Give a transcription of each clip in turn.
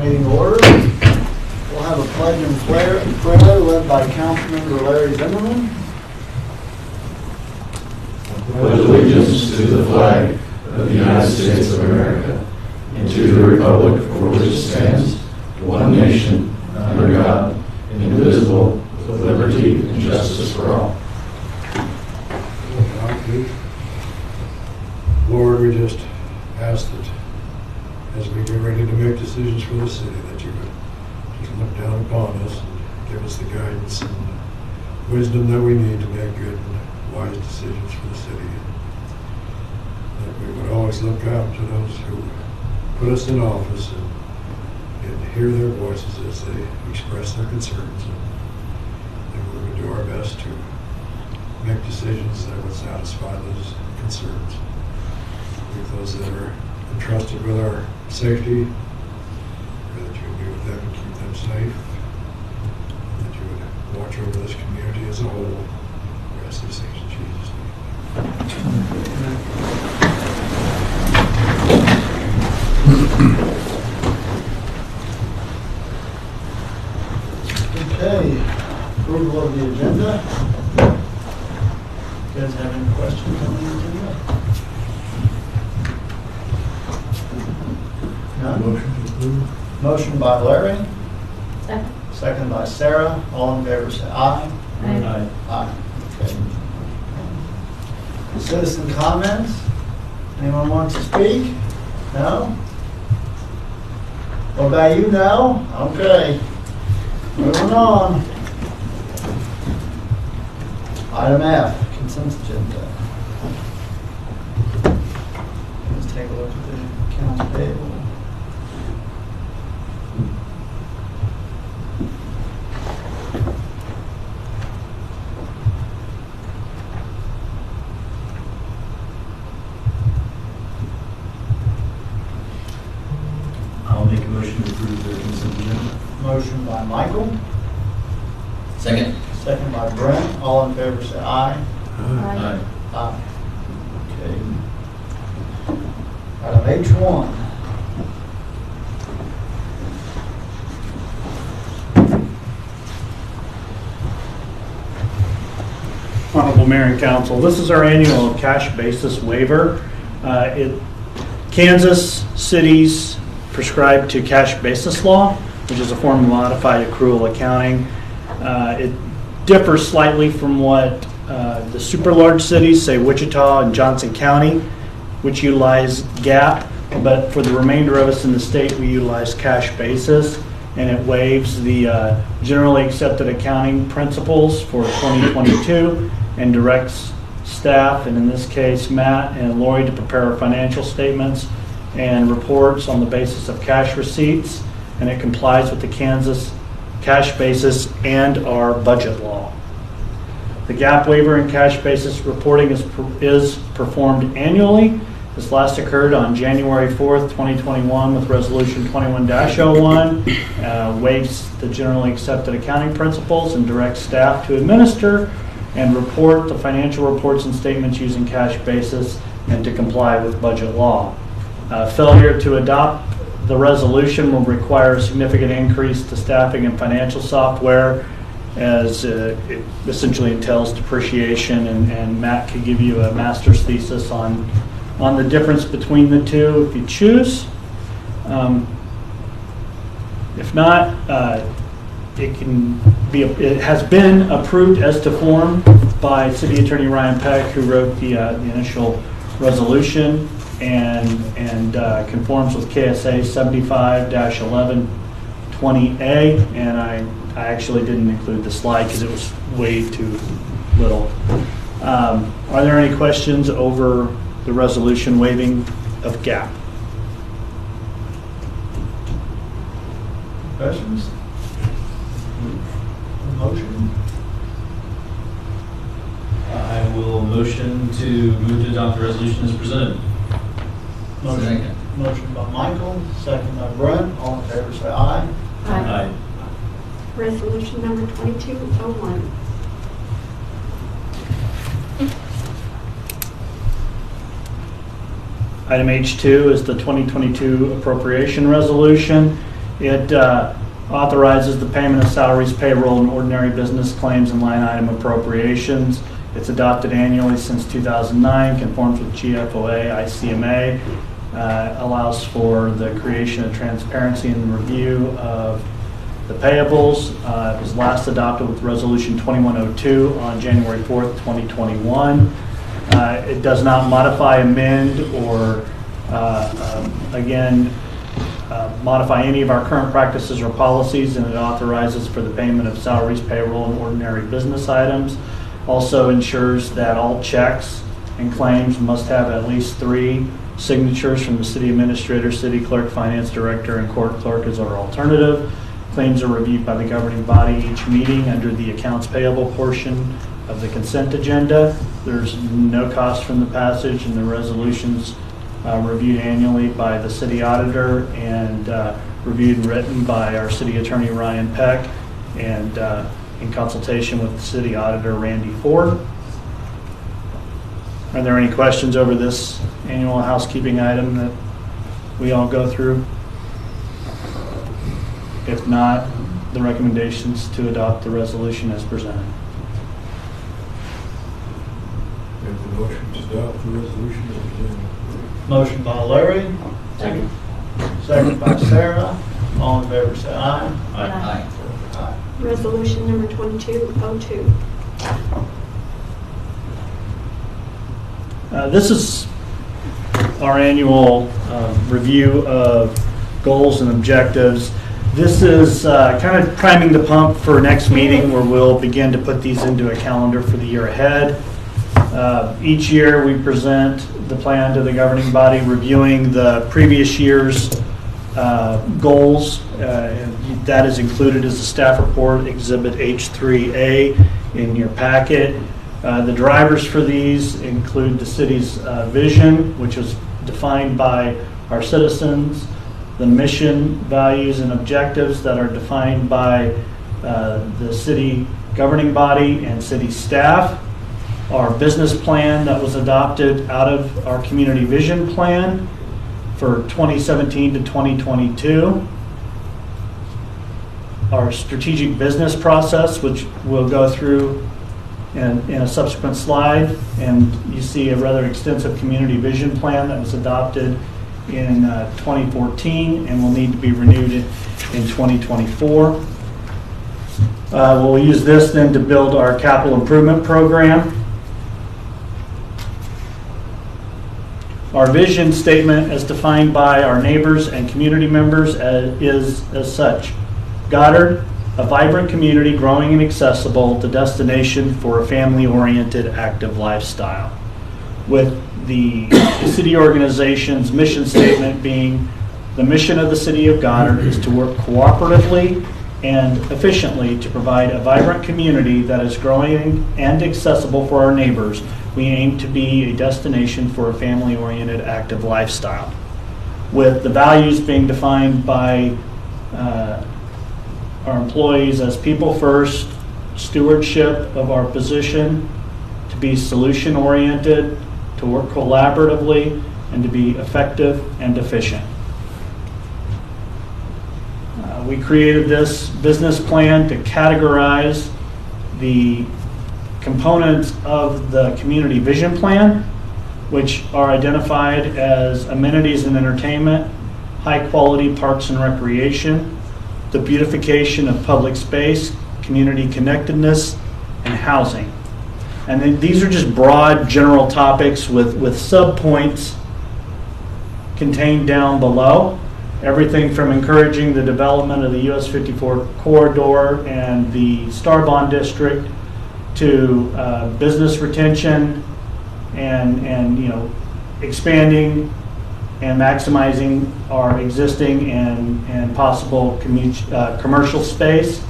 meeting to order. We'll have a pledge and prayer led by Councilmember Larry Zimmerman. Pledge allegiance to the flag of the United States of America and to the republic for which it stands, one nation, under God, indivisible, with liberty and justice for all. Lord, we just ask that as we get ready to make decisions for the city, that you would just look down upon us and give us the guidance and wisdom that we need to make good and wise decisions for the city. That we would always look out to those who put us in office and hear their voices as they express their concerns. And we would do our best to make decisions that would satisfy those concerns. With those that are entrusted with our safety, that you would be with them and keep them safe, and that you would watch over this community as a whole. We ask these things in Jesus' name. Okay, approval of the agenda. You guys have any questions on the agenda? None? Motion by Larry, second by Sarah. All in favor say aye. Aye. Aye. Okay. Citizen comments? Anyone want to speak? No? What about you now? Okay. Moving on. Item F, consent agenda. Let's take a look at the accounts payable. I'll make a motion to approve the consent agenda. Motion by Michael, Second. second by Brent. All in favor say aye. Aye. Aye. Okay. Item H1. Honorable Mayor and Council, this is our annual cash basis waiver. Kansas cities prescribe to cash basis law, which is a form of modified accrual accounting. It differs slightly from what the super large cities, say Wichita and Johnson County, which utilize GAAP, but for the remainder of us in the state, we utilize cash basis, and it waives the generally accepted accounting principles for 2022 and directs staff, and in this case Matt and Lori, to prepare financial statements and reports on the basis of cash receipts, and it complies with the Kansas cash basis and our budget law. The GAAP waiver and cash basis reporting is performed annually. This last occurred on January 4th, 2021 with Resolution 21-01, waives the generally accepted accounting principles and directs staff to administer and report the financial reports and statements using cash basis and to comply with budget law. Failure to adopt the resolution will require a significant increase to staffing and financial software, as it essentially entails depreciation, and Matt could give you a master's thesis on the difference between the two if you choose. If not, it has been approved as to form by City Attorney Ryan Peck, who wrote the initial resolution, and conforms with KSA 75-1120A, and I actually didn't include the slide because it was way too little. Are there any questions over the resolution waiving of GAAP? Questions? Motion? I will motion to move to adopt the resolution as presented. Motion by Michael, second by Brent. All in favor say aye. Aye. Resolution number 2201. Item H2 is the 2022 appropriation resolution. It authorizes the payment of salaries, payroll, and ordinary business claims and line item appropriations. It's adopted annually since 2009, conforms with GFOA, ICMA, allows for the creation of transparency and review of the payables. It was last adopted with Resolution 2102 on January 4th, 2021. It does not modify, amend, or modify any of our current practices or policies, and it authorizes for the payment of salaries, payroll, and ordinary business items. Also ensures that all checks and claims must have at least 3 signatures from the city administrator, city clerk, finance director, and court clerk as our alternative. Claims are reviewed by the governing body each meeting under the accounts payable portion of the consent agenda. There's no cost from the passage, and the resolutions reviewed annually by the city auditor and reviewed and written by our city attorney Ryan Peck, and in consultation with the city auditor Randy Ford. Are there any questions over this annual housekeeping item that we all go through? If not, the recommendations to adopt the resolution as presented. Make the motion to adopt the resolution as presented. Motion by Larry, Second. second by Sarah. All in favor say aye. Aye. Aye. Resolution number 2202. This is our annual review of goals and objectives. This is kind of priming the pump for next meeting, where we'll begin to put these into a calendar for the year ahead. Each year we present the plan to the governing body, reviewing the previous year's goals. That is included as a staff report, Exhibit H3A in your packet. The drivers for these include the city's vision, which is defined by our citizens, the mission, values, and objectives that are defined by the city governing body and city staff, our business plan that was adopted out of our community vision plan for 2017 to 2022, our strategic business process, which we'll go through in a subsequent slide, and you see a rather extensive community vision plan that was adopted in 2014 and will need to be renewed in 2024. We'll use this then to build our capital improvement program. Our vision statement, as defined by our neighbors and community members, is as such: Goddard, a vibrant community, growing and accessible, the destination for a family-oriented, active lifestyle. With the city organization's mission statement being, the mission of the city of Goddard is to work cooperatively and efficiently to provide a vibrant community that is growing and accessible for our neighbors. We aim to be a destination for a family-oriented, active lifestyle. With the values being defined by our employees as people first, stewardship of our position, to be solution-oriented, to work collaboratively, and to be effective and efficient. We created this business plan to categorize the components of the community vision plan, which are identified as amenities and entertainment, high-quality parks and recreation, the beautification of public space, community connectedness, and housing. And then these are just broad general topics with sub-points contained down below. Everything from encouraging the development of the US 54 corridor and the Starbond district to business retention and expanding and maximizing our existing and possible commercial space,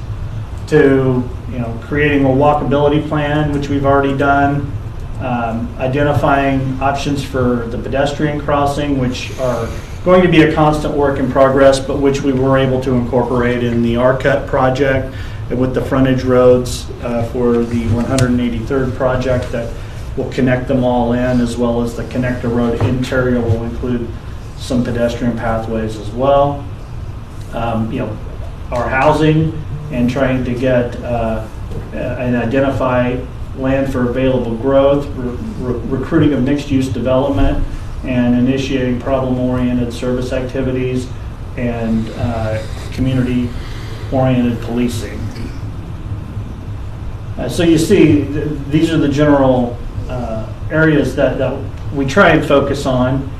to creating a walkability plan, which we've already done, identifying options for the pedestrian crossing, which are going to be a constant work in progress, but which we were able to incorporate in the R-Cut project with the frontage roads for the 183rd project that will connect them all in, as well as the connector road interior will include some pedestrian pathways as well. our housing and trying to get and identify land for available growth, recruiting of mixed-use development, and initiating problem-oriented service activities and community-oriented policing. So you see, these are the general areas that we try and focus on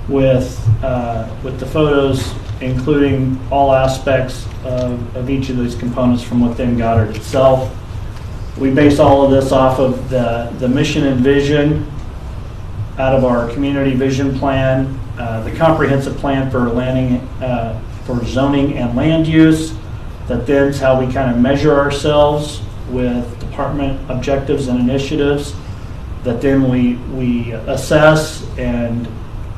with the photos, including all aspects of each of these components from within Goddard itself. We base all of this off of the mission and vision out of our community vision plan, the comprehensive plan for for zoning and land use. That then's how we kind of measure ourselves with department objectives and initiatives. That then we assess and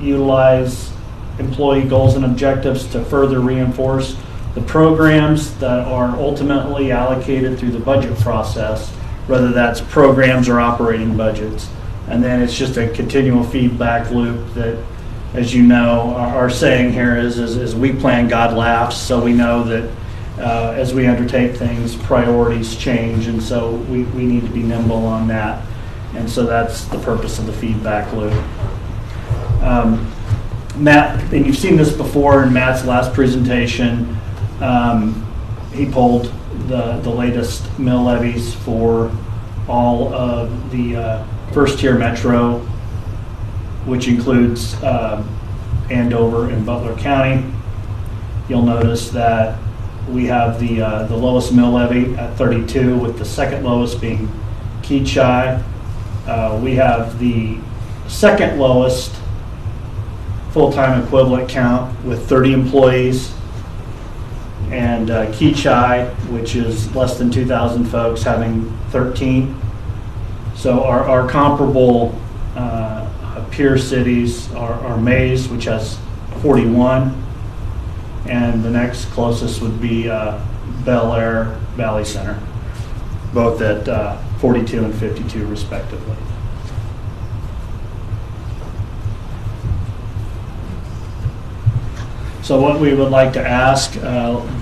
utilize employee goals and objectives to further reinforce the programs that are ultimately allocated through the budget process, whether that's programs or operating budgets. And then it's just a continual feedback loop that, as you know, our saying here is we plan, God laughs. So we know that as we undertake things, priorities change, and so we need to be nimble on that. And so that's the purpose of the feedback loop. Matt, and you've seen this before in Matt's last presentation, he pulled the latest mill levies for all of the first-tier metro, which includes Andover and Butler County. You'll notice that we have the lowest mill levy at 32, with the second lowest being Keachai. We have the second lowest full-time equivalent count with 30 employees, and Keachai, which is less than 2,000 folks, having 13. So our comparable peer cities are Mays, which has 41, and the next closest would be Bel Air Valley Center, both at 42 and 52 respectively. So what we would like to ask,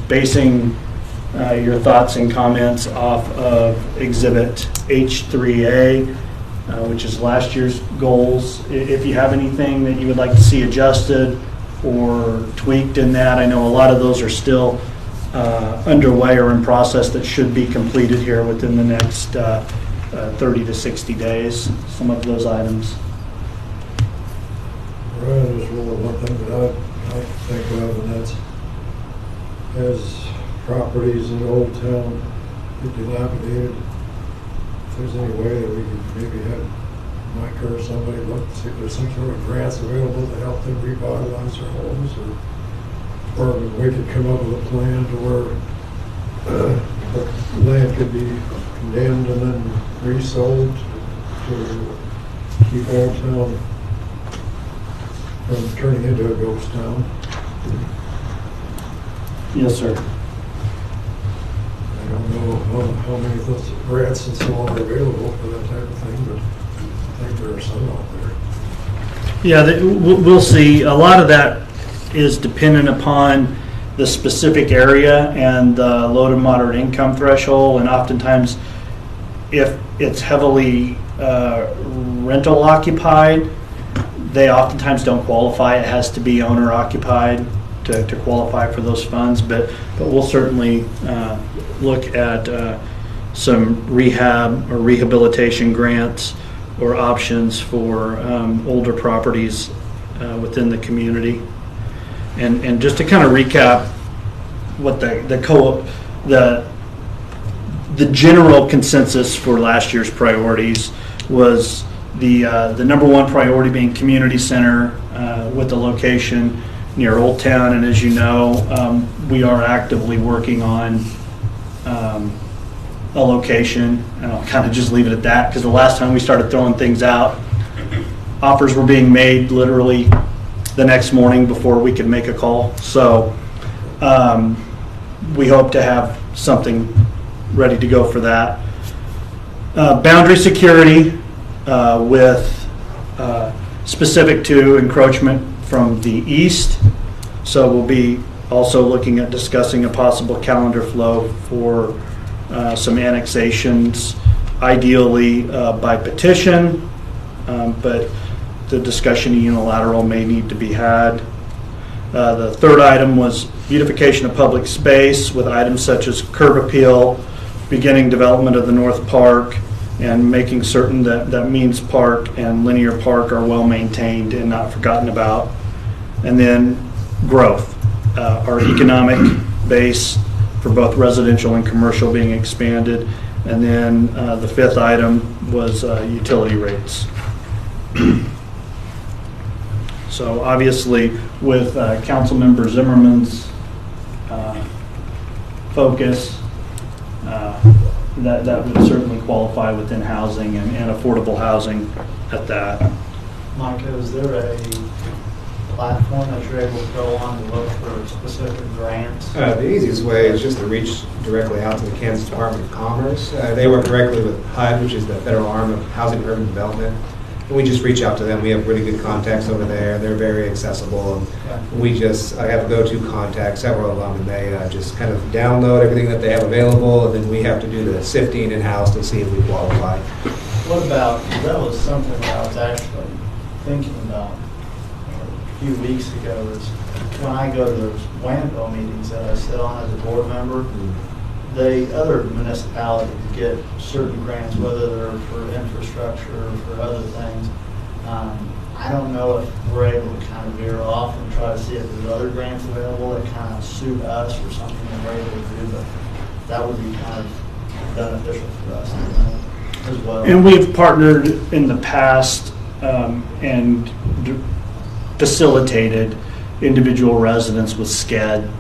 basing your thoughts and comments off of Exhibit H3A, which is last year's goals. If you have anything that you would like to see adjusted or tweaked in that, I know a lot of those are still underway or in process that should be completed here within the next 30 to 60 days, some of those items. Right, there's really one thing that I think of, and that's as properties in Old Town get dilapidated, if there's any way that we could maybe have Mike or somebody look to see if there's some sort of grants available to help them revitalize their homes, or we could come up with a plan to where the land could be condemned and then resold to keep Old Town from turning into a ghost town. Yes, sir. I don't know how many of those grants and so on are available for that type of thing, but I think there are some out there. Yeah, we'll see. A lot of that is dependent upon the specific area and the low to moderate income threshold, and oftentimes if it's heavily rental occupied, they oftentimes don't qualify. It has to be owner occupied to qualify for those funds, but we'll certainly look at some rehab or rehabilitation grants or options for older properties within the community. And just to kind of recap what the general consensus for last year's priorities was the number one priority being community center with the location near Old Town. And as you know, we are actively working on a location, and I'll kind of just leave it at that, because the last time we started throwing things out, offers were being made literally the next morning before we could make a call. So we hope to have something ready to go for that. Boundary security with specific to encroachment from the east. So we'll be Also looking at discussing a possible calendar flow for some annexations, ideally by petition, but the discussion of unilateral may need to be had. The third item was beautification of public space with items such as curb appeal, beginning development of the North Park, and making certain that Means Park and Linear Park are well maintained and not forgotten about. And then growth, our economic base for both residential and commercial being expanded. And then the fifth item was utility rates. So obviously with Councilmember Zimmerman's focus, that would certainly qualify within housing and affordable housing at that. Micah, is there a platform that you're able to go on to look for specific grants? The easiest way is just to reach directly out to the Kansas Department of Commerce. They work directly with HUD, which is the federal arm of Housing and Urban Development. And we just reach out to them. We have really good contacts over there. They're very accessible. And I have a go-to contact, several of them, and they just kind of download everything that they have available, and then we have to do the sifting in-house to see if we qualify. What about, that was something that I was actually thinking about a few weeks ago, is when I go to those WANPO meetings that I sit on as a board member, other municipalities get certain grants, whether they're for infrastructure or for other things. I don't know if we're able to kind of veer off and try to see if there's other grants available that kind of suit us or something that we're able to do, but that would be kind of beneficial for us as well. And we've partnered in the past and facilitated individual residents with SCED,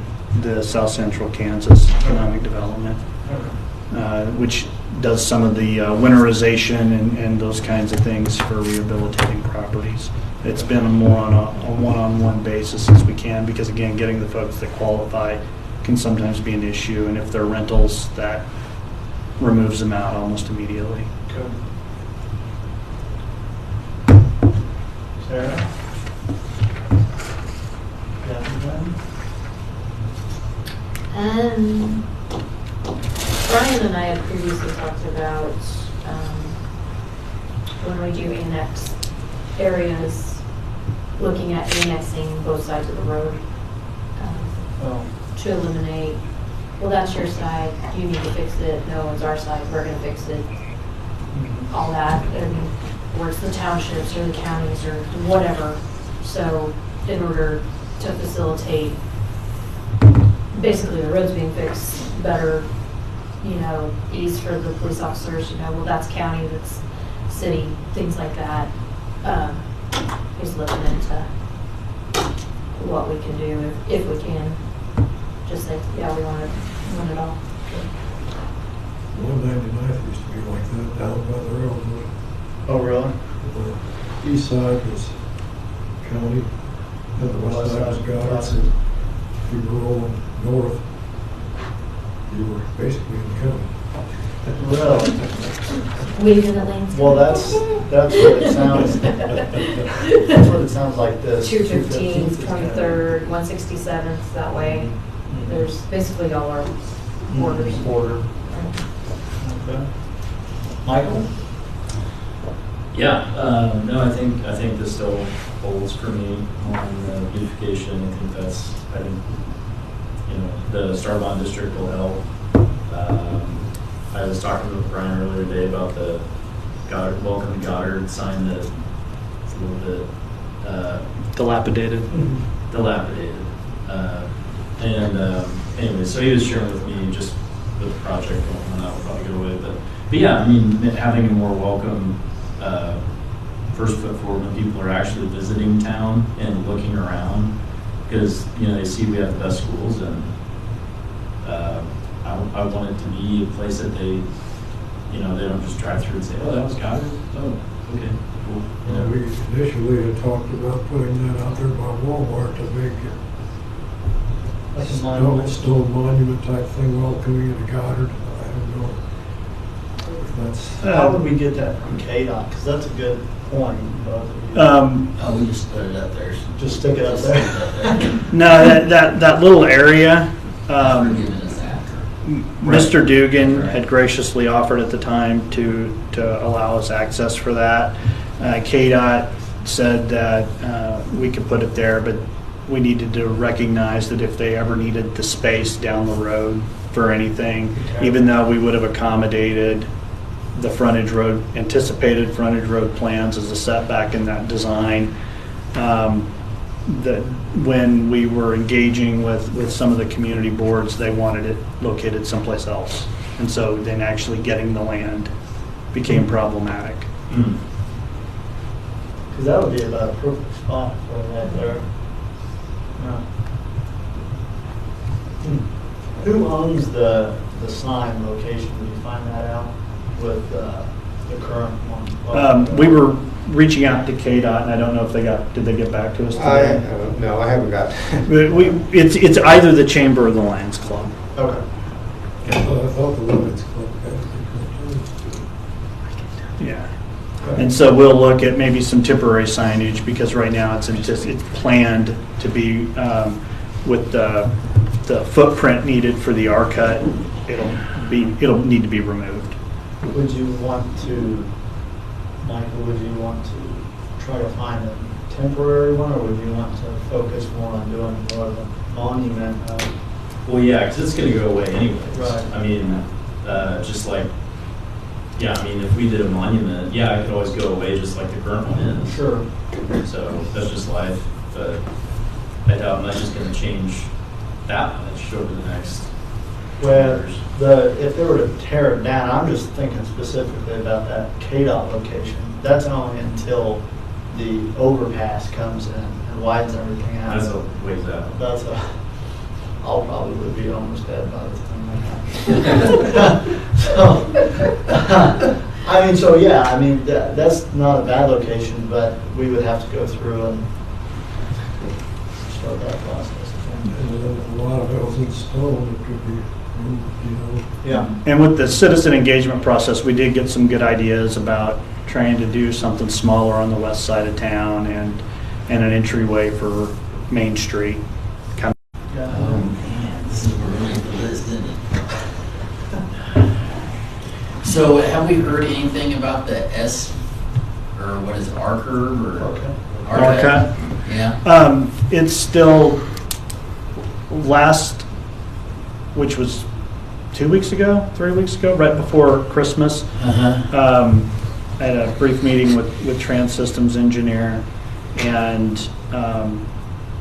the South Central Kansas Economic Development, which does some of the winterization and those kinds of things for rehabilitating properties. It's been more on a one-on-one basis as we can, because again, getting the folks that qualify can sometimes be an issue, and if they're rentals, that removes them out almost immediately. Good. Sarah? Brian and I had previously talked about when we do annex areas, looking at annexing both sides of the road to eliminate, well, that's your side, you need to fix it, no, it's our side, we're going to fix it, all that, and or it's the townships or the counties or whatever. So in order to facilitate basically the roads being fixed better, ease for the police officers, well, that's county, that's city, things like that. He's looking into what we can do if we can. Just say, yeah, we want it all. 199th used to be like that down by the railroad. Oh, really? The east side was county, and the west side was Goddard. If you were rolling north, you were basically in the county. Really? Weaving the lanes. Well, that's what it sounds. That's what it sounds like. This 215th, 23rd, 167th. That way, there's basically all our borders. Border. Okay. Michael? Yeah, no, I think this still holds for me on the beautification. The Starbond District will help. I was talking with Brian earlier today about the Goddard, Welcome to Goddard sign that it's a little bit Dilapidated. Anyway, so he was sharing with me just with the project going on, that will probably go away. But yeah, I mean, having a more welcome first foot forward when people are actually visiting town and looking around, because they see we have the best schools, and I want it to be a place that they don't just drive through and say, oh, that was Goddard. Oh, okay, cool. We initially had talked about putting that out there by Walmart, a big stone monument type thing welcoming into Goddard. I don't know if that's, How would we get that from KDOT? Because that's a good point, both of you. Oh, we just put it up there. Just stick it up Just stick it there. up there. No, that little area, For giving us after. Mr. Dugan Right. had graciously offered at the time to allow us access for that. KDOT said that we could put it there, but we needed to recognize that if they ever needed the space down the road for anything, Okay. even though we would have accommodated the frontage road, anticipated frontage road plans as a setback in that design, that when we were engaging with some of the community boards, they wanted it located someplace else. And so then actually getting the land became problematic. Hmm. Because that would be about a perfect spot for it right there. Yeah. Who owns the sign location? Did you find that out with the current one? We were reaching out to KDOT, and I don't know if did they get back to us today? No, I haven't got. It's either the Chamber or the Lions Club. Okay. I thought the Lions Club had it. Yeah. And so we'll look at maybe some temporary signage, because right now it's planned to be with the footprint needed for the R-cut. It'll need to be removed. Would you want to, Michael, would you want to try to find a temporary one, or would you want to focus more on doing more of a monument? Well, yeah, because it's going to go away anyways. Right. I mean, just like, yeah, I mean, if we did a monument, yeah, it could always go away just like the current one is. Sure. So that's just life, but I doubt much is going to change that much over the next Well, years. if they were to tear it down, I'm just thinking specifically about that KDOT location. That's only until the overpass comes in and widens everything out. That's a ways out. I'll probably be almost dead by the time that happens. So, I mean, so yeah, I mean, that's not a bad location, but we would have to go through and start that process. And a lot of it was in stone, it could be, Yeah. And with the citizen engagement process, we did get some good ideas about trying to do something smaller on the west side of town and an entryway for Main Street. Kind Yeah. Oh, man, this is really for this, didn't it? So have we heard anything about the or what is it, R-curve or? Okay. R-cut? Yeah. It's still which was 2 weeks ago, 3 weeks ago, right before Christmas. Uh-huh. I had a brief meeting with Trans Systems engineer, and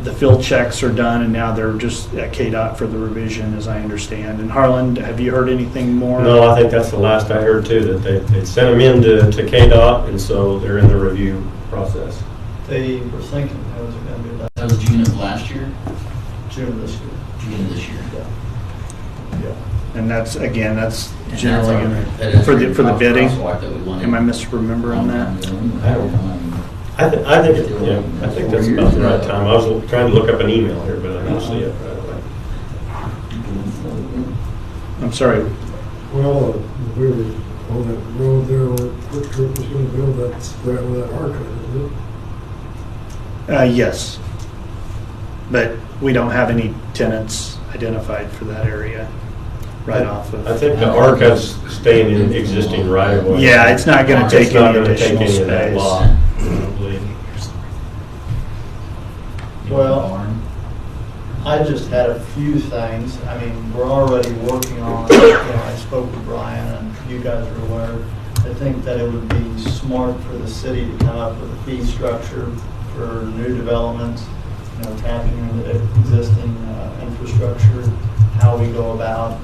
the field checks are done, and now they're just at KDOT for the revision, as I understand. And Harlan, have you heard anything more? No, I think that's the last I heard too, that they sent them in to KDOT, and so they're in the review process. They were thinking it was going to be about That was June of last year, June of this year. June of this year. Yeah. And that's And generally that's gonna, that is for the bidding. crosswalk that we wanted. Am I misremembering that? I don't I think that's about the right time. I was trying to look up an email here, but I don't see it right away. I'm sorry. well, we were on that road there where Quick Trip was gonna build, that's right where that R-cut is, Yes. But we don't have any tenants identified for that area right off of. I think the R-cut's staying in existing right of way. Yeah, it's not gonna take It's not any gonna take additional any of that space. lot, I don't believe. Well, I just had a few things. I mean, we're already working on, I spoke with Brian, and you guys are aware. I think that it would be smart for the city to come up with a fee structure for new developments, tapping into existing infrastructure, how we go about,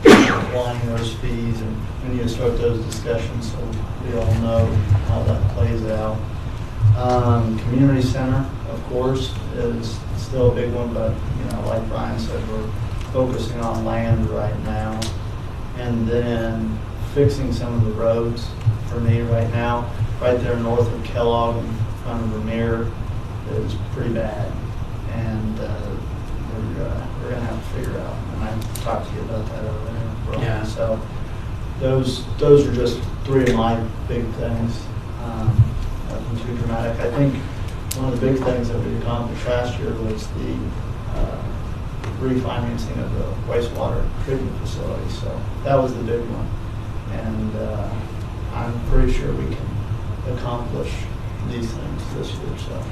applying those fees, and we need to start those discussions so we all know how that plays out. Community center, of course, is still a big one, but, like Brian said, we're focusing on land right now. And then fixing some of the roads for me right now, right there north of Kellogg in front of Vermeer is pretty bad. And we're going to have to figure out, and I talked to you about that over there, Brian. Yeah. So those are just three of my big things. Nothing too dramatic. I think one of the big things that we accomplished last year was the refinancing of the wastewater treatment facility. So that was the big one. And I'm pretty sure we can accomplish these things this year. So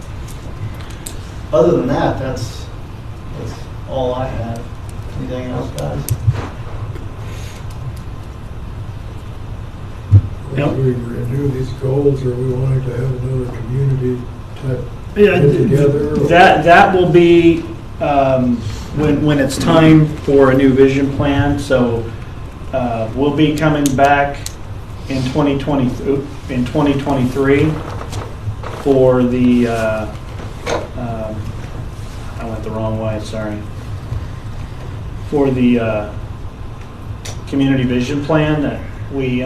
other than that, that's all I have. Anything else, guys? As we renew these goals, are we wanting to have another community type Yeah, get together? or- that will be when it's time for a new vision plan. So we'll be coming back in 2023 for the, I went the wrong way, sorry. For the community vision plan that we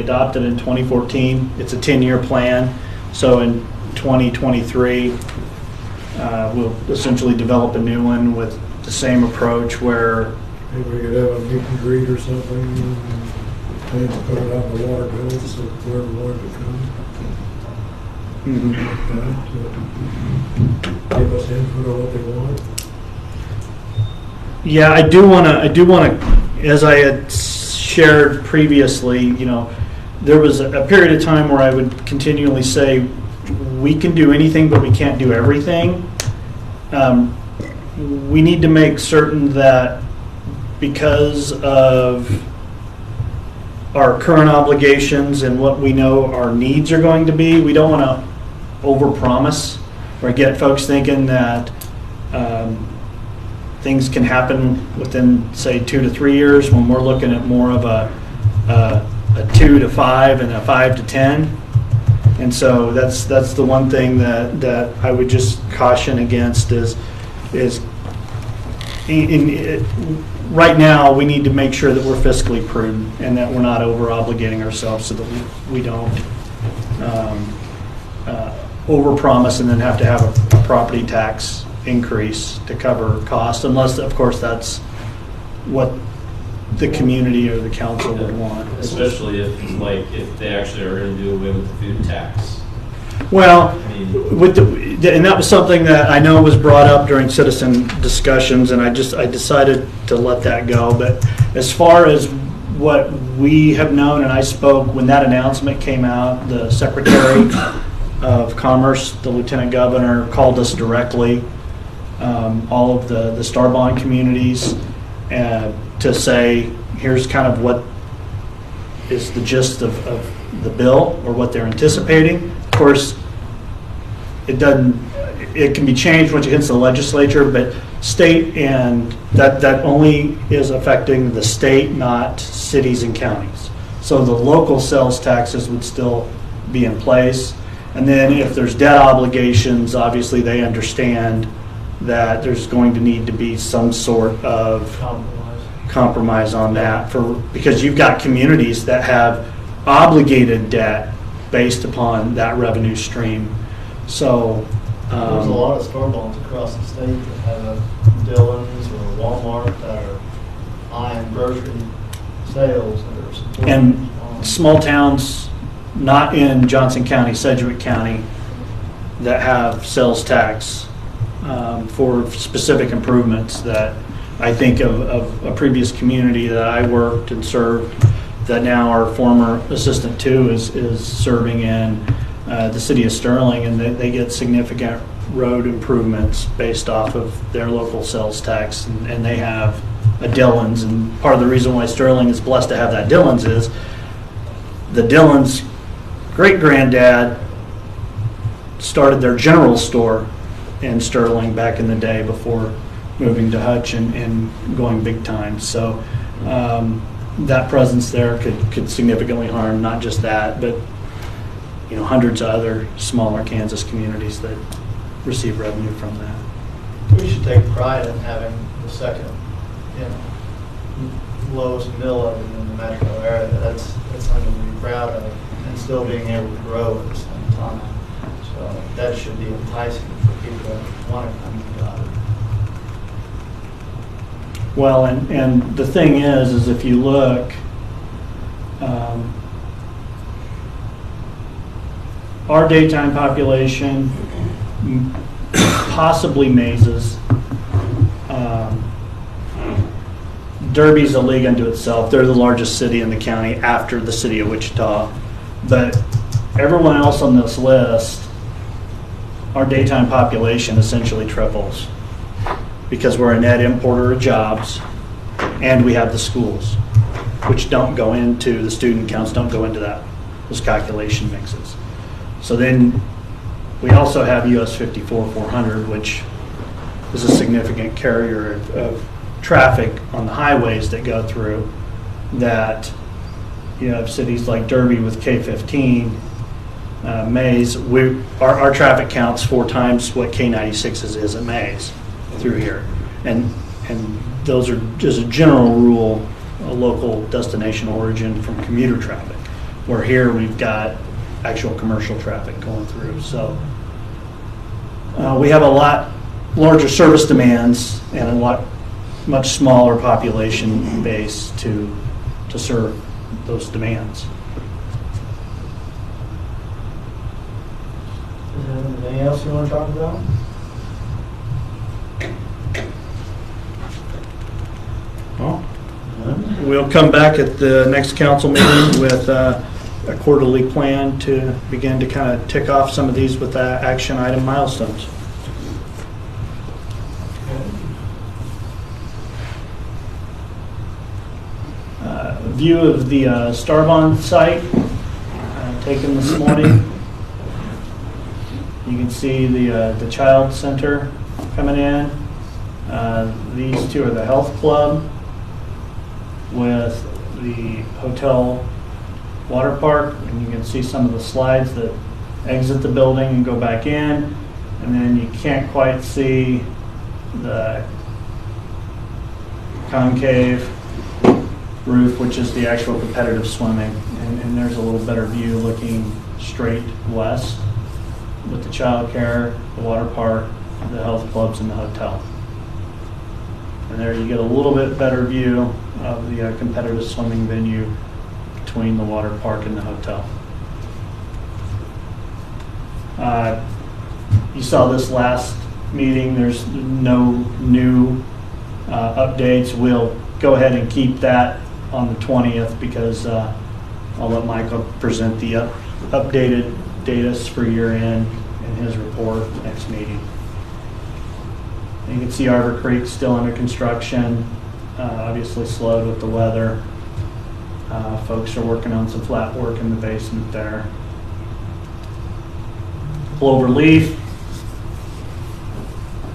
adopted in 2014. It's a 10-year plan. So in 2023, we'll essentially develop a new one with the same approach where, Maybe we could have a meet and greet or something, and put it on the water bills, so whoever wanted to come. Give us input on what they want. yeah, I do want to, as I had shared previously, you know, there was a period of time where I would continually say, we can do anything, but we can't do everything. We need to make certain that because of our current obligations and what we know our needs are going to be, we don't want to overpromise or get folks thinking that things can happen within, say, 2 to 3 years, when we're looking at more of a 2 to 5 and a 5 to 10. And so that's the one thing that I would just caution against is right now, we need to make sure that we're fiscally prudent and that we're not over obligating ourselves so that we don't overpromise and then have to have a property tax increase to cover costs, unless, of course, that's what the community or the council would want. Especially if they actually are going to do away with the food tax. Well, I mean, and that was something that I know was brought up during citizen discussions, and I decided to let that go. But as far as what we have known, and I spoke when that announcement came out, the Secretary of Commerce, the Lieutenant Governor, called us directly, all of the Starbond communities, to say, here's kind of what is the gist of the bill or what they're anticipating. Of course, it can be changed once it hits the legislature, but state, and that only is affecting the state, not cities and counties. So the local sales taxes would still be in place. And then if there's debt obligations, obviously they understand that there's going to need to be some sort of compromise on that, because you've got communities that have obligated debt based upon that revenue stream. So There's a lot of store bonds across the state that have a Dillon's or Walmart that are buying grocery sales that are supporting. and small towns not in Johnson County, Sedgwick County, that have sales tax for specific improvements. That I think of a previous community that I worked and served, that now our former assistant to is serving in the city of Sterling, and they get significant road improvements based off of their local sales tax, and they have a Dillon's. And part of the reason why Sterling is blessed to have that Dillon's is the Dillon's great-granddad started their general store in Sterling back in the day before moving to Hutch and going big time. So that presence there could significantly harm not just that, but hundreds of other smaller Kansas communities that receive revenue from that. We should take pride in having the second, lowest mill levy in the metro area. That's something to be proud of, and still being able to grow at the same time. So that should be enticing for people that want to come to Goddard. Well, and the thing is if you look, Our daytime population, possibly Maze's. Derby's a league unto itself. They're the largest city in the county after the city of Wichita. But everyone else on this list, our daytime population essentially triples because we're a net importer of jobs and we have the schools, which don't go into, the student counts don't go into that, those calculation mixes. So then we also have US 54-400, which is a significant carrier of traffic on the highways that go through, that you have cities like Derby with K-15, Maze, our traffic counts 4 times what K-96's is at Maze through here. And those are just a general rule, a local destination origin from commuter traffic, where here we've got actual commercial traffic going through. So we have a lot larger service demands and a much smaller population base to serve those demands. Is there anything else you want to talk about? We'll come back at the next council meeting with a quarterly plan to begin to kind of tick off some of these with action item milestones. View of the Starbond site taken this morning. You can see the child center coming in. These two are the health club with the hotel water park, and you can see some of the slides that exit the building and go back in, and then you can't quite see the concave roof, which is the actual competitive swimming, and there's a little better view looking straight west with the child care, the water park, the health clubs, and the hotel. And there you get a little bit better view of the competitive swimming venue between the water park and the hotel. You saw this last meeting. There's no new updates. We'll go ahead and keep that on the 20th because I'll let Michael present the updated data for year end in his report next meeting. You can see Arbor Creek still under construction, obviously slowed with the weather. Folks are working on some flat work in the basement there. Clover Leaf,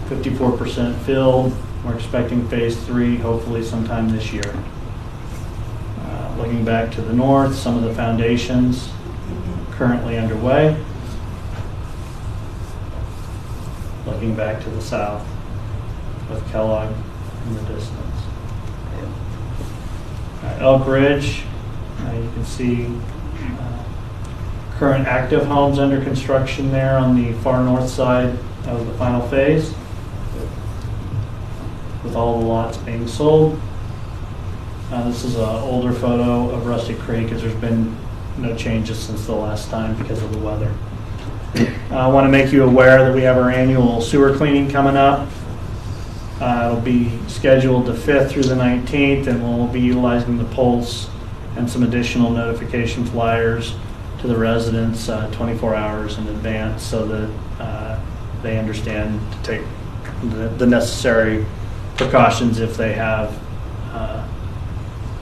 54% filled. We're expecting phase 3 hopefully sometime this year. Looking back to the north, some of the foundations currently underway. Looking back to the south with Kellogg in the distance. Elk Ridge, you can see current active homes under construction there on the far north side of the final phase, with all the lots being sold. This is an older photo of Rusty Creek, as there's been no changes since the last time because of the weather. I want to make you aware that we have our annual sewer cleaning coming up. It'll be scheduled the 5th through the 19th, and we'll be utilizing the Pulse and some additional notification flyers to the residents 24 hours in advance so that they understand to take the necessary precautions if they have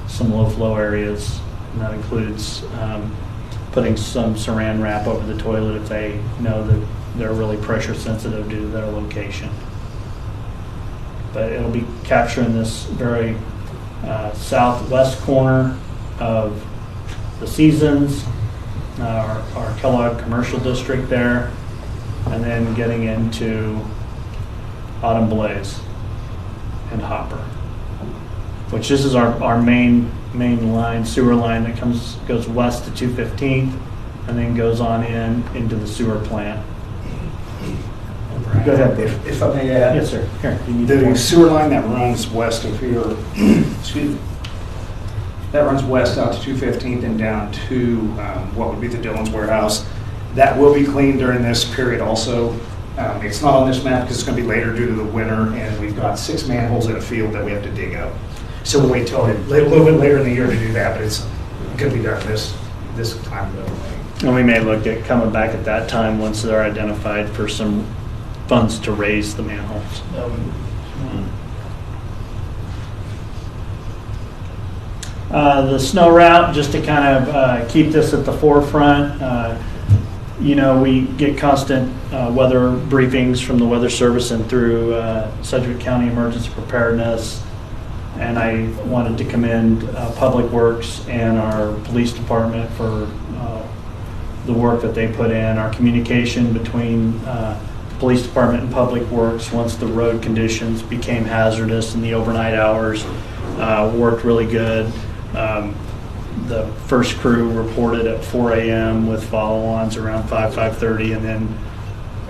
some low flow areas. And that includes putting some saran wrap over the toilet if they know that they're really pressure sensitive due to their location. But it'll be capturing this very southwest corner of the Seasons, our Kellogg commercial district there, and then getting into Autumn Blaze and Hopper, which this is our main line, sewer line that goes west to 215th and then goes on into the sewer plant. Go ahead. If I may add. Yes, sir. Here, you need the The point. sewer line that runs west of here, excuse me, That runs west out to 215th and down to what would be the Dillon's Warehouse. That will be cleaned during this period also. It's not on this map because it's going to be later due to the winter, and we've got 6 manholes in a field that we have to dig up. So we'll wait till a little bit later in the year to do that, but it's going to be done this time of the And we may look at coming back at that time once they're identified for some funds to raise the manholes. The snow route, just to kind of keep this at the forefront, you know, we get constant weather briefings from the Weather Service and through Sedgwick County Emergency Preparedness. And I wanted to commend Public Works and our police department for the work that they put in. Our communication between the police department and Public Works, once the road conditions became hazardous in the overnight hours, worked really good. The first crew reported at 4 a.m. with follow-ons around 5:30, and then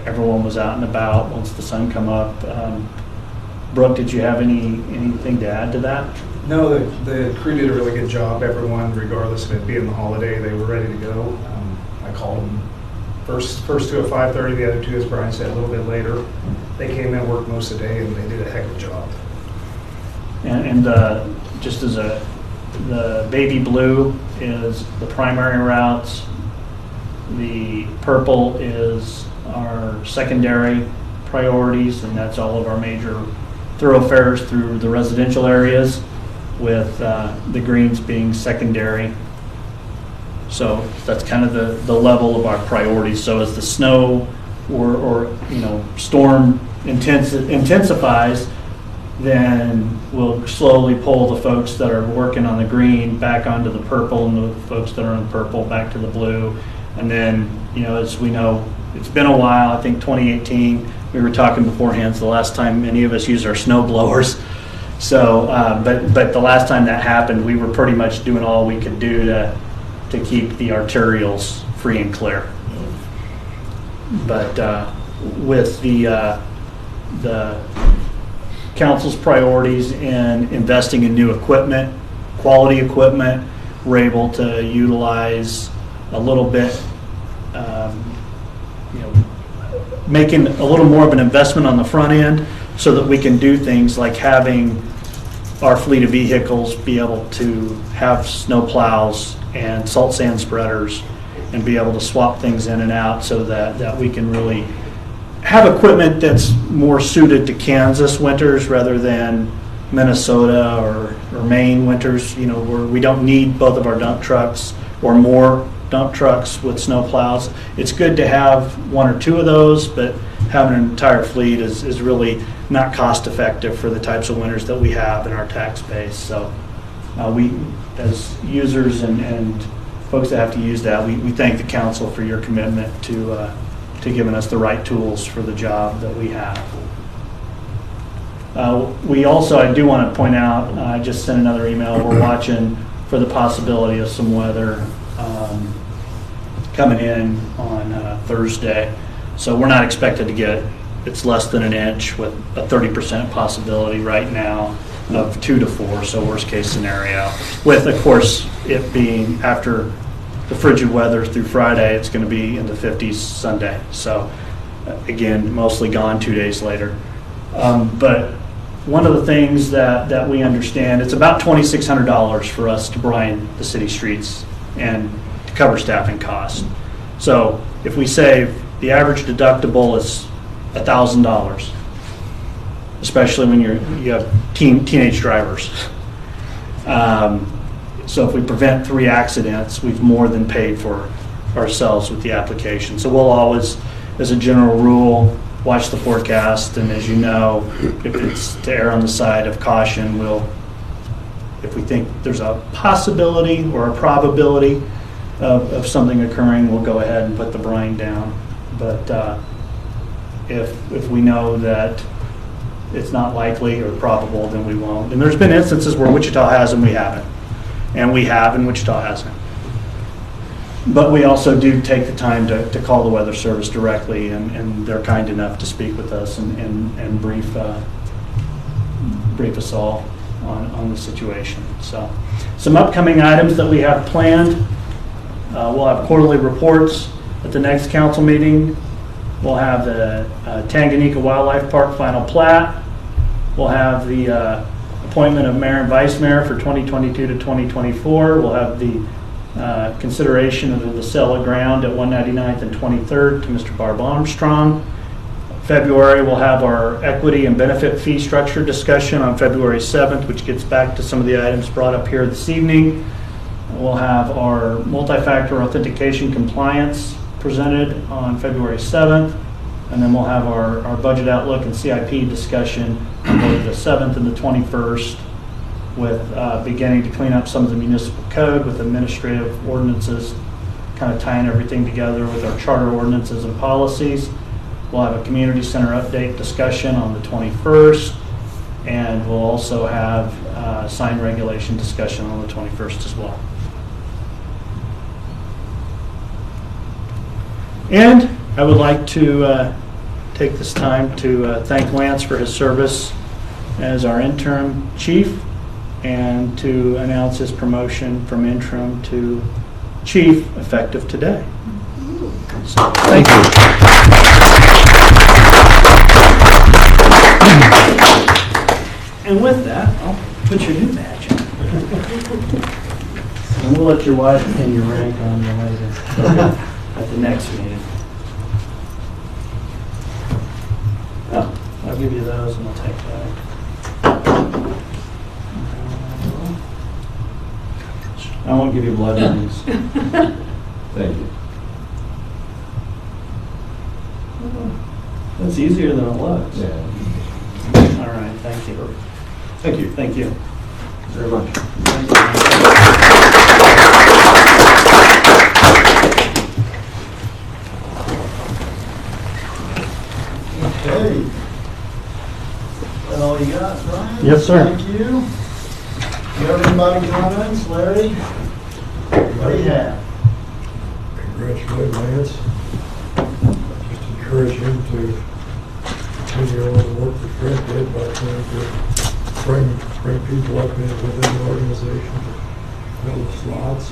everyone was out and about once the sun come up. Brooke, did you have anything to add to that? No, the crew did a really good job. Everyone, regardless of it being the holiday, they were ready to go. I called them first two at 5:30, the other two, as Brian said, a little bit later. They came in, worked most of the day, and they did a heck of a job. And just as the baby blue is the primary routes, the purple is our secondary priorities, and that's all of our major thoroughfares through the residential areas, with the greens being secondary. So that's kind of the level of our priorities. So as the snow or you know, storm intensifies, then we'll slowly pull the folks that are working on the green back onto the purple, and the folks that are on purple back to the blue. And then, you know, as we know, it's been a while. I think 2018, we were talking beforehand, it's the last time any of us used our snow blowers. So, but the last time that happened, we were pretty much doing all we could do to keep the arterials free and clear. But with the council's priorities in investing in new equipment, quality equipment, we're able to utilize a little bit, you know, making a little more of an investment on the front end so that we can do things like having our fleet of vehicles be able to have snow plows and salt sand spreaders and be able to swap things in and out so that we can really have equipment that's more suited to Kansas winters rather than Minnesota or Maine winters, you know, where we don't need both of our dump trucks or more dump trucks with snow plows. It's good to have 1 or 2 of those, but having an entire fleet is really not cost effective for the types of winters that we have in our tax base. So we, as users and folks that have to use that, we thank the council for your commitment to giving us the right tools for the job that we have. We also, I do want to point out, I just sent another email, we're watching for the possibility of some weather coming in on Thursday. So we're not expected to get, it's less than an inch with a 30% possibility right now of 2 to 4, so worst case scenario. With, of course, it being after the frigid weather through Friday, it's going to be in the 50s Sunday. So again, mostly gone 2 days later. But one of the things that we understand, it's about $2,600 for us to brine the city streets and to cover staffing costs. So if we save, the average deductible is $1,000, especially when you have teenage drivers. So if we prevent 3 accidents, we've more than paid for ourselves with the application. So we'll always, as a general rule, watch the forecast, and as you know, if it's to err on the side of caution, if we think there's a possibility or a probability of something occurring, we'll go ahead and put the brine down. But if we know that it's not likely or probable, then we won't. And there's been instances where Wichita has and we haven't. And we have, and Wichita hasn't. But we also do take the time to call the Weather Service directly, and they're kind enough to speak with us and brief us all. on the situation. So, some upcoming items that we have planned. We'll have quarterly reports at the next council meeting. We'll have the Tanganyika Wildlife Park final plat. We'll have the appointment of mayor and vice mayor for 2022 to 2024. We'll have the consideration of the sale of ground at 199th and 23rd to Mr. Barb Armstrong. February, we'll have our equity and benefit fee structure discussion on February 7th, which gets back to some of the items brought up here this evening. We'll have our multi-factor authentication compliance presented on February 7th, and then we'll have our budget outlook and CIP discussion on both the 7th and the 21st, with beginning to clean up some of the municipal code with administrative ordinances, kind of tying everything together with our charter ordinances and policies. We'll have a community center update discussion on the 21st, and we'll also have sign regulation discussion on the 21st as well. And I would like to take this time to thank Lance for his service as our interim chief, and to announce his promotion from interim to chief effective today. So, thank you. And with that, I'll put your new badge on. And we'll let your wife pin your rank on you later at the next meeting. Oh, I'll give you those and I'll take that. I won't give you blood rings. Thank you. That's easier than it looks. Yeah. All right, thank you. Thank you. Thank you. Very much. Okay. That all you got, Brian? Yes, sir. Thank you. You have anybody comments, Larry? What do you have? Congratulate Lance. Just encourage him to continue on the work that Fred did by trying to bring people up in within the organization to fill the slots.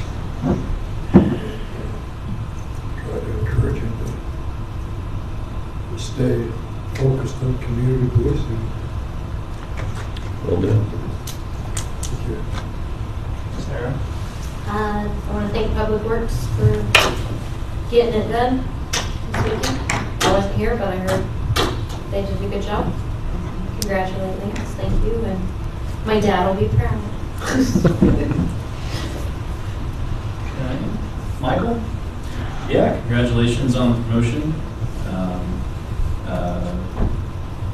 Try to encourage him to stay focused on community policing. Will do. Thank you. Sarah? I want to thank Public Works for getting it done this weekend. I wasn't here, but I heard they did a good job. Congratulate Lance, thank you, and my dad will be proud. Okay. Michael? Yeah, congratulations on the promotion.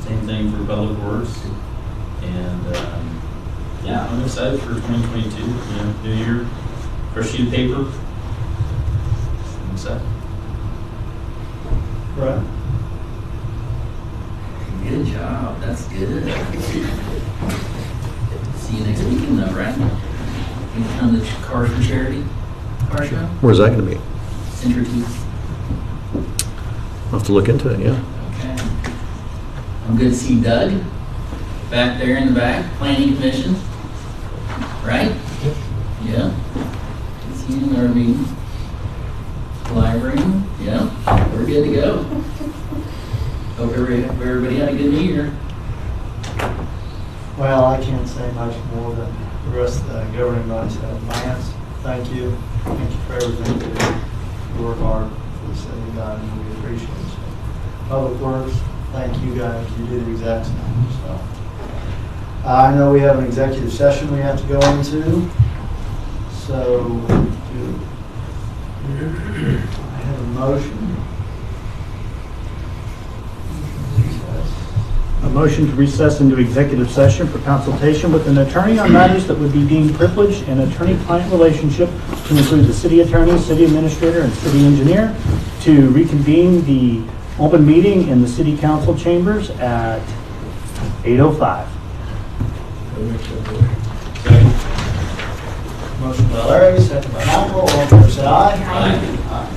Same thing for Public Works. And yeah, I'm excited for 2022. You know, new year, fresh sheet of paper. I'm excited. Brett? Good job, that's good. See you next weekend though, right? You come to Cars for Charity car show, Where's that going to be? Century Keith. I'll have to look into it, yeah. Okay. I'm good to see Doug back there in the back, Planning Commission, right? Yeah. Good to see him in our meeting. Library, yeah, we're good to go. Hope everybody had a good New Year. Well, I can't say much more than the rest of the governing body said. Lance, thank you. Thank you for everything you do. You work hard for the city of God, and we appreciate it. So, Public Works, thank you guys. You do the exact same. So, I know we have an executive session we have to go into. So, I have a motion. A motion to recess into executive session for consultation with an attorney on matters that would be deemed privileged in attorney-client relationship to include the city attorney, city administrator, and city engineer, to reconvene the open meeting in the city council chambers at 8:05. Motion by Larry, second by Michael. All in favor, say aye. Aye.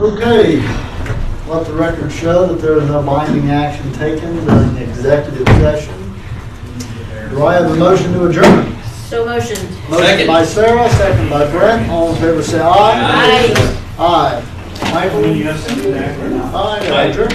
Okay, let the record show that there is no binding action taken during the executive session. Do I have a motion to adjourn? So motioned. Motion Second. by Sarah, second by Brett. All in favor say aye. Aye. Aye. Michael? Aye, adjourn.